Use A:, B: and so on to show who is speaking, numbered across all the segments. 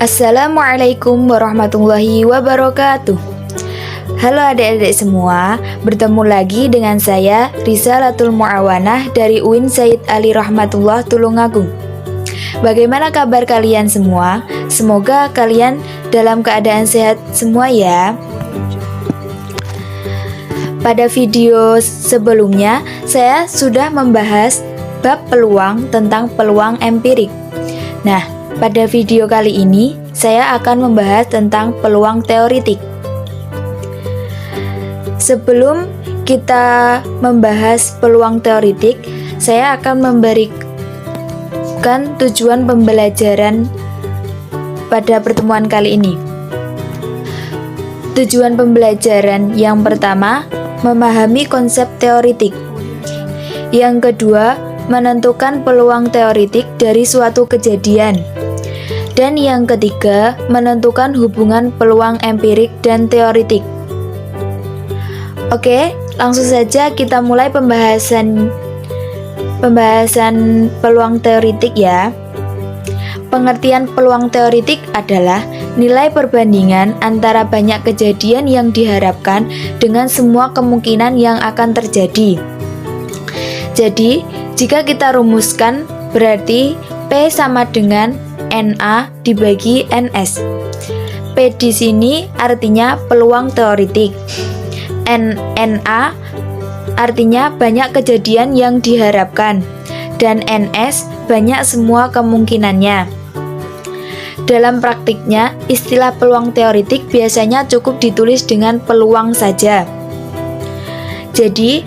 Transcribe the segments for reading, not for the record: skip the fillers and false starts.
A: Assalamualaikum warahmatullahi wabarakatuh. Halo adik-adik semua, bertemu lagi dengan saya Risalatul Mu'awanah dari UIN Sayyid Ali Rahmatullah Tulungagung. Bagaimana kabar kalian semua? Semoga kalian dalam keadaan sehat semua ya. Pada video sebelumnya saya sudah membahas bab peluang tentang peluang empirik. Nah, pada video kali ini, saya akan membahas tentang peluang teoritik. Sebelum kita membahas peluang teoritik, saya akan memberikan tujuan pembelajaran pada pertemuan kali ini. Tujuan pembelajaran yang pertama, memahami konsep teoritik. Yang kedua, menentukan peluang teoritik dari suatu kejadian. Dan yang ketiga, menentukan hubungan peluang empirik dan teoritik. Oke, langsung saja kita mulai pembahasan peluang teoritik ya. Pengertian peluang teoritik adalah nilai perbandingan antara banyak kejadian yang diharapkan dengan semua kemungkinan yang akan terjadi. Jadi, jika kita rumuskan, berarti P sama dengan NA dibagi NS. P di sini artinya peluang teoritik. NA artinya banyak kejadian yang diharapkan. Dan NS banyak semua kemungkinannya. Dalam praktiknya, istilah peluang teoritik biasanya cukup ditulis dengan peluang saja. Jadi,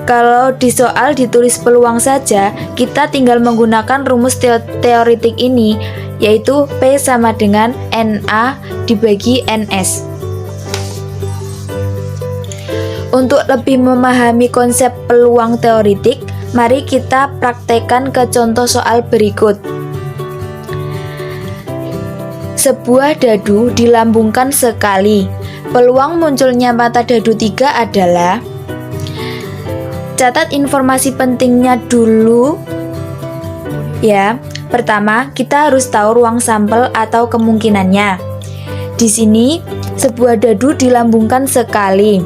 A: kalau di soal ditulis peluang saja, kita tinggal menggunakan rumus teoritik ini, yaitu P sama dengan NA dibagi NS. Untuk lebih memahami konsep peluang teoritik, mari kita praktekkan ke contoh soal berikut. Sebuah dadu dilambungkan sekali. Peluang munculnya mata dadu 3 adalah. Catat informasi pentingnya dulu ya. Pertama, kita harus tahu ruang sampel atau kemungkinannya. Di sini, sebuah dadu dilambungkan sekali.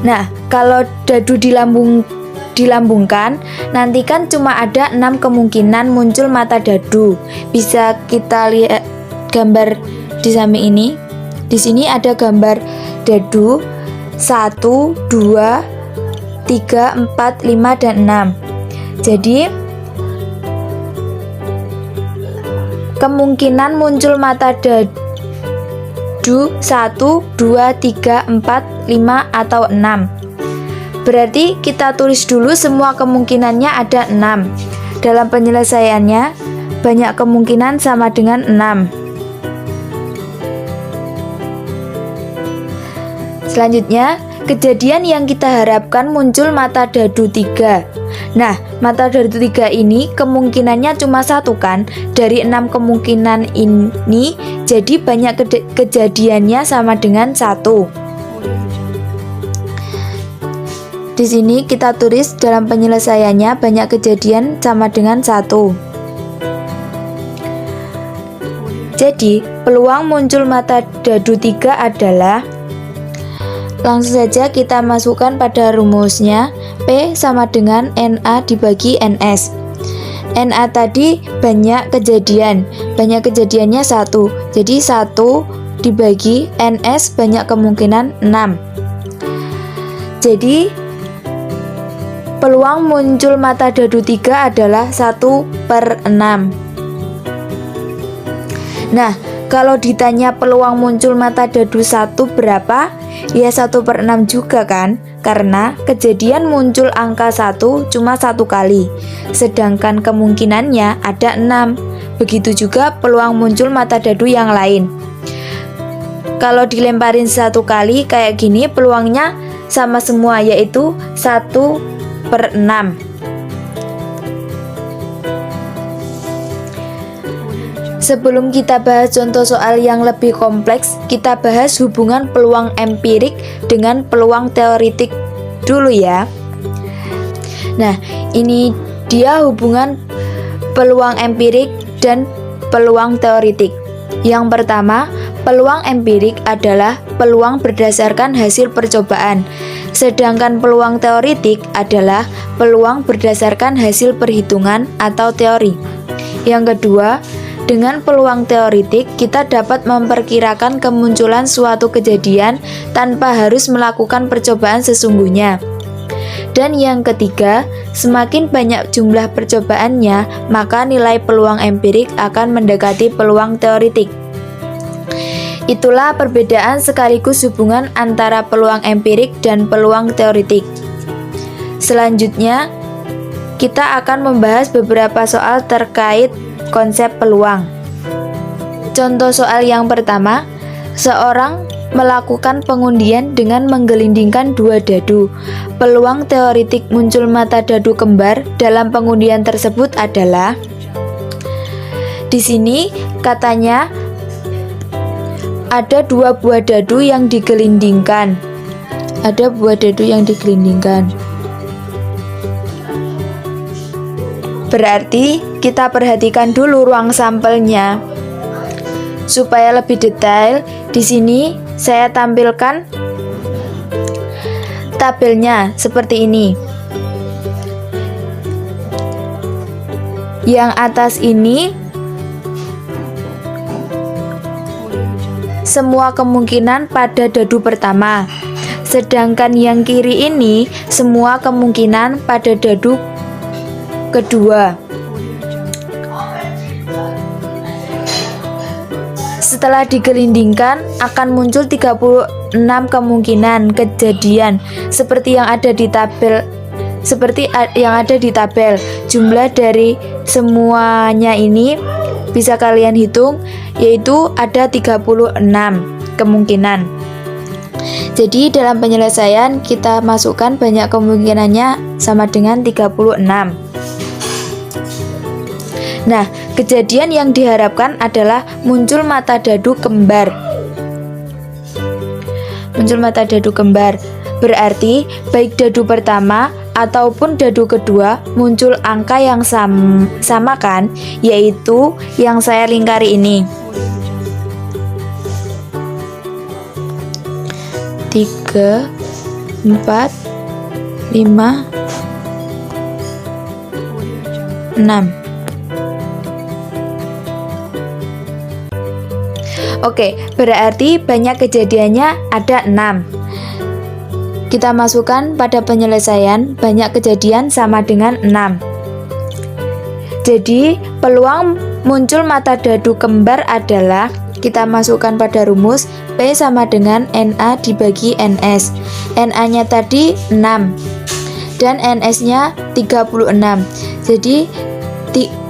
A: Nah, kalau dadu dilambungkan, nanti kan cuma ada 6 kemungkinan muncul mata dadu. Bisa kita lihat gambar di samping ini. Di sini ada gambar dadu 1, 2, 3, 4, 5, dan 6. Jadi kemungkinan muncul mata dadu 1, 2, 3, 4, 5, atau 6. Berarti kita tulis dulu semua kemungkinannya ada 6. Dalam penyelesaiannya, banyak kemungkinan sama dengan 6. Selanjutnya, kejadian yang kita harapkan muncul mata dadu 3. Nah, mata dadu 3 ini kemungkinannya cuma 1 kan? Dari 6 kemungkinan ini, jadi banyak kejadiannya sama dengan 1. Di sini kita tulis dalam penyelesaiannya banyak kejadian sama dengan 1. Jadi, peluang muncul mata dadu 3 adalah. Langsung saja kita masukkan pada rumusnya, P sama dengan NA dibagi NS. NA tadi banyak kejadian, banyak kejadiannya 1. Jadi 1 dibagi NS banyak kemungkinan 6. Jadi peluang muncul mata dadu 3 adalah 1/6. Nah, kalau ditanya peluang muncul mata dadu 1 berapa? Ya 1/6 juga kan, karena kejadian muncul angka 1 cuma 1 kali, sedangkan kemungkinannya ada 6. Begitu juga peluang muncul mata dadu yang lain. Kalau dilemparin satu kali kayak gini, peluangnya sama semua, yaitu 1/6. Sebelum kita bahas contoh soal yang lebih kompleks, kita bahas hubungan peluang empirik dengan peluang teoritik dulu ya. Nah, ini dia hubungan peluang empirik dan peluang teoritik. Yang pertama, peluang empirik adalah peluang berdasarkan hasil percobaan, sedangkan peluang teoritik adalah peluang berdasarkan hasil perhitungan atau teori. Yang kedua, dengan peluang teoritik, kita dapat memperkirakan kemunculan suatu kejadian tanpa harus melakukan percobaan sesungguhnya. Dan yang ketiga, semakin banyak jumlah percobaannya, maka nilai peluang empirik akan mendekati peluang teoritik. Itulah perbedaan sekaligus hubungan antara peluang empirik dan peluang teoritik. Selanjutnya, kita akan membahas beberapa soal terkait konsep peluang. Contoh soal yang pertama, seorang melakukan pengundian dengan menggelindingkan 2 dadu. Peluang teoritik muncul mata dadu kembar dalam pengundian tersebut adalah, di sini katanya ada 2 buah dadu yang digelindingkan. Ada buah dadu yang digelindingkan. Berarti kita perhatikan dulu ruang sampelnya. Supaya lebih detail, di sini saya tampilkan tabelnya seperti ini. Yang atas ini semua kemungkinan pada dadu pertama, sedangkan yang kiri ini semua kemungkinan pada dadu kedua. Setelah digelindingkan akan muncul 36 kemungkinan kejadian seperti yang ada di tabel. Jumlah dari semuanya ini bisa kalian hitung, yaitu ada 36 kemungkinan. Jadi dalam penyelesaian kita masukkan banyak kemungkinannya sama dengan 36. Nah, kejadian yang diharapkan adalah muncul mata dadu kembar. Muncul mata dadu kembar berarti baik dadu pertama ataupun dadu kedua muncul angka yang sama kan, yaitu yang saya lingkari ini. 3, 4, 5, 6. Oke, berarti banyak kejadiannya ada 6. Kita masukkan pada penyelesaian, banyak kejadian sama dengan 6. Jadi, peluang muncul mata dadu kembar adalah, kita masukkan pada rumus, P sama dengan NA dibagi NS. NA-nya tadi 6 dan NS-nya 36. Jadi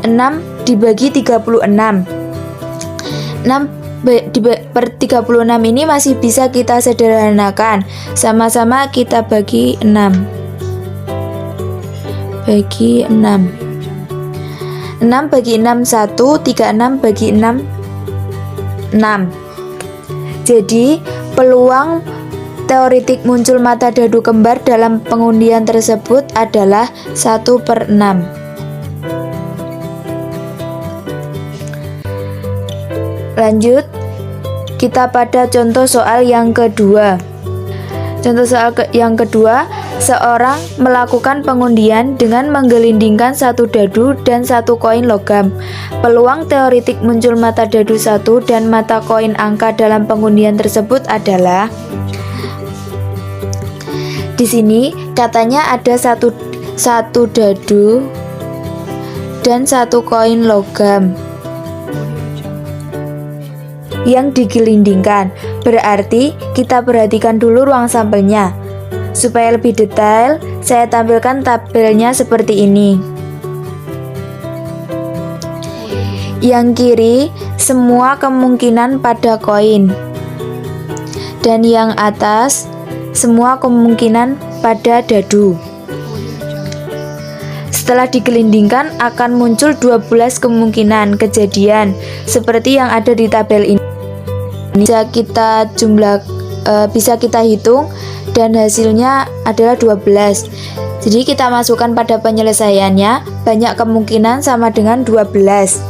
A: 6 dibagi 36. 6 per 36 ini masih bisa kita sederhanakan. Sama-sama kita bagi 6. Bagi 6. 6 bagi 6 1, 36 bagi 6 6. Jadi peluang teoritik muncul mata dadu kembar dalam pengundian tersebut adalah 1/6. Lanjut, kita pada contoh soal yang kedua. Contoh soal yang kedua, seorang melakukan pengundian dengan menggelindingkan 1 dadu dan 1 koin logam. Peluang teoritik muncul mata dadu 1 dan mata koin angka dalam pengundian tersebut adalah, di sini katanya ada satu dadu dan 1 koin logam yang digelindingkan. Berarti kita perhatikan dulu ruang sampelnya. Supaya lebih detail, saya tampilkan tabelnya seperti ini. Yang kiri semua kemungkinan pada koin. dan yang atas semua kemungkinan pada dadu. Setelah digelindingkan akan muncul 12 kemungkinan kejadian seperti yang ada di tabel ini. Bisa kita hitung dan hasilnya adalah 12. Jadi kita masukkan pada penyelesaiannya, banyak kemungkinan sama dengan 12.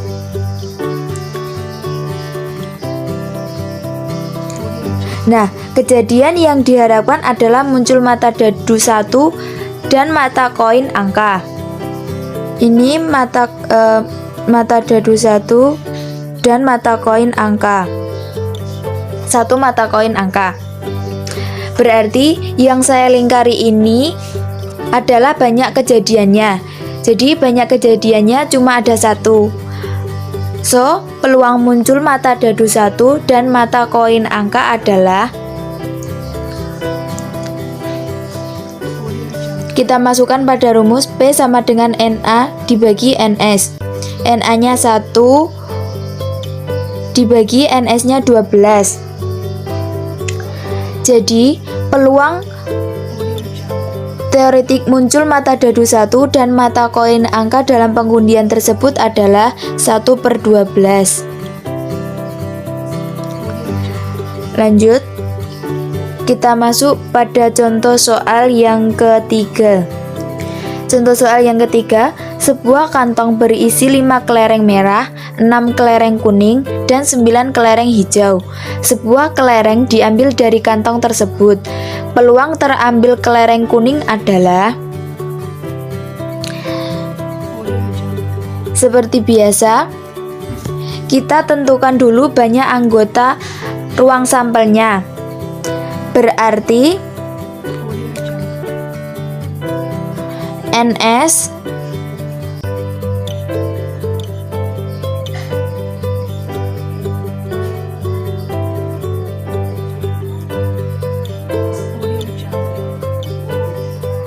A: Nah, kejadian yang diharapkan adalah muncul mata dadu 1 dan mata koin angka. Ini mata dadu 1 dan mata koin angka. 1 mata koin angka. Berarti yang saya lingkari ini adalah banyak kejadiannya. Jadi banyak kejadiannya cuma ada 1. So, peluang muncul mata dadu 1 dan mata koin angka adalah, kita masukkan pada rumus P sama dengan NA dibagi NS. NA-nya 1 dibagi NS-nya 12. Jadi, peluang teoretik muncul mata dadu 1 dan mata koin angka dalam pengundian tersebut adalah 1/12. Lanjut, kita masuk pada contoh soal yang ketiga. Contoh soal yang ketiga, sebuah kantong berisi 5 kelereng merah, 6 kelereng kuning, dan 9 kelereng hijau. Sebuah kelereng diambil dari kantong tersebut. Peluang terambil kelereng kuning adalah, seperti biasa, kita tentukan dulu banyak anggota ruang sampelnya. Berarti NS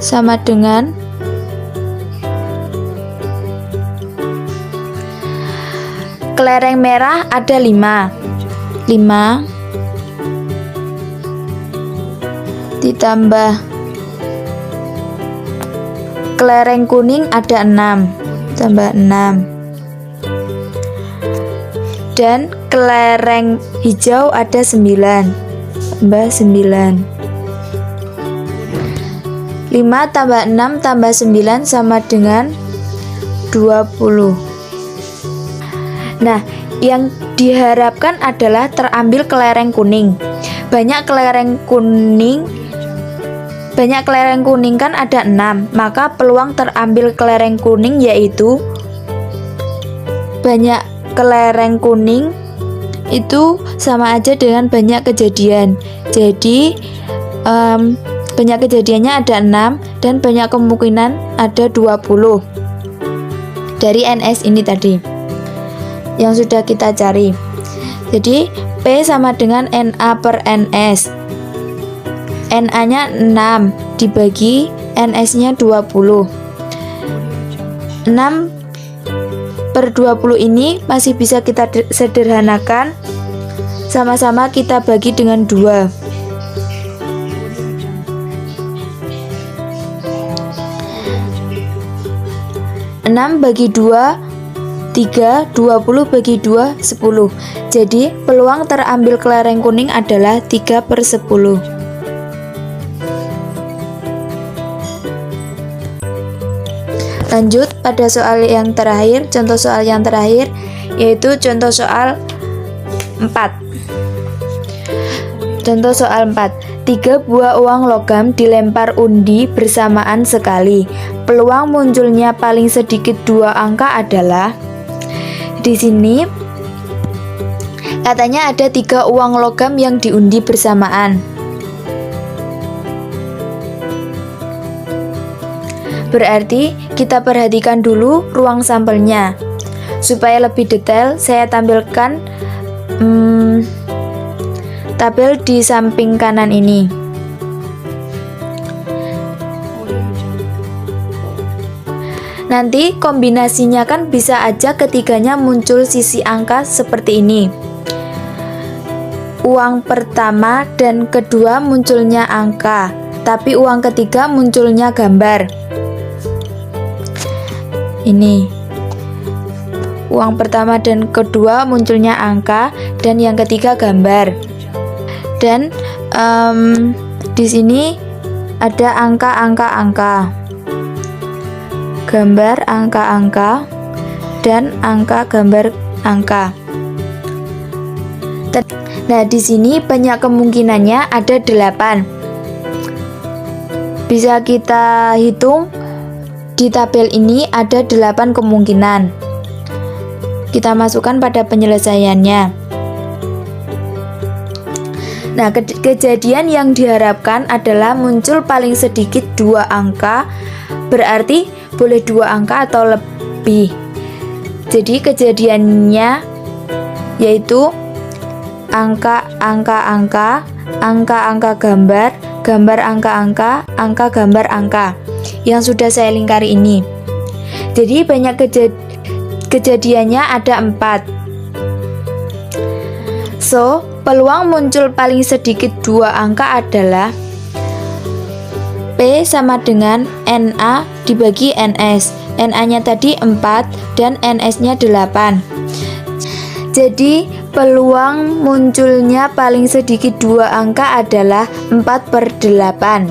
A: sama dengan kelereng merah ada 5 ditambah kelereng kuning ada 6 tambah 6 dan kelereng hijau ada 9 tambah 9. 5 tambah 6 tambah 9 sama dengan 20. Nah, yang diharapkan adalah terambil kelereng kuning. Banyak kelereng kuning kan ada 6, maka peluang terambil kelereng kuning yaitu banyak kelereng kuning itu sama aja dengan banyak kejadian. Jadi banyak kejadiannya ada 6 dan banyak kemungkinan ada 20 dari NS ini tadi yang sudah kita cari. Jadi P sama dengan NA/NS. NA-nya 6 dibagi NS-nya 20. 6/20 ini masih bisa kita sederhanakan. Sama-sama kita bagi dengan 2. 6 bagi 2 3, 20 bagi 2 10. Jadi peluang terambil kelereng kuning adalah 3/10. Lanjut pada soal yang terakhir, contoh soal yang terakhir yaitu contoh soal 4. Contoh soal 4. 3 buah uang logam dilempar undi bersamaan sekali. Peluang munculnya paling sedikit 2 angka adalah, di sini katanya ada 3 uang logam yang diundi bersamaan. Berarti kita perhatikan dulu ruang sampelnya. Supaya lebih detail, saya tampilkan tabel di samping kanan ini. Nanti kombinasinya kan bisa aja ketiganya muncul sisi angka seperti ini. uang pertama dan kedua munculnya angka, tapi uang ketiga munculnya gambar. Ini uang pertama dan kedua munculnya angka dan yang ketiga gambar. Dan di sini ada angka, gambar angka, dan angka gambar angka. Nah, di sini banyak kemungkinannya, ada 8. Bisa kita hitung di tabel ini ada 8 kemungkinan. Kita masukkan pada penyelesaiannya. Nah, kejadian yang diharapkan adalah muncul paling sedikit 2 angka, berarti boleh 2 angka atau lebih. Jadi kejadiannya yaitu angka gambar, gambar angka, angka gambar angka, yang sudah saya lingkari ini. Jadi banyak kejadiannya ada 4. So, peluang muncul paling sedikit 2 angka adalah P sama dengan NA dibagi NS. NA-nya tadi 4 dan NS-nya 8. Jadi peluang munculnya paling sedikit 2 angka adalah 4/8.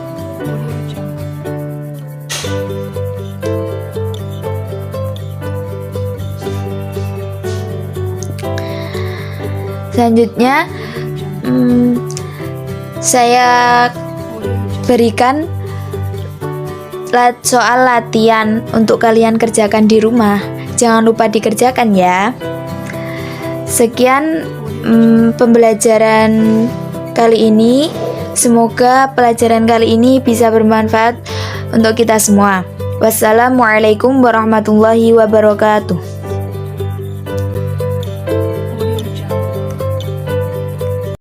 A: Selanjutnya saya berikan soal latihan untuk kalian kerjakan di rumah. Jangan lupa dikerjakan ya. Sekian pembelajaran kali ini. Semoga pelajaran kali ini bisa bermanfaat untuk kita semua. Wassalamualaikum warahmatullahi wabarakatuh.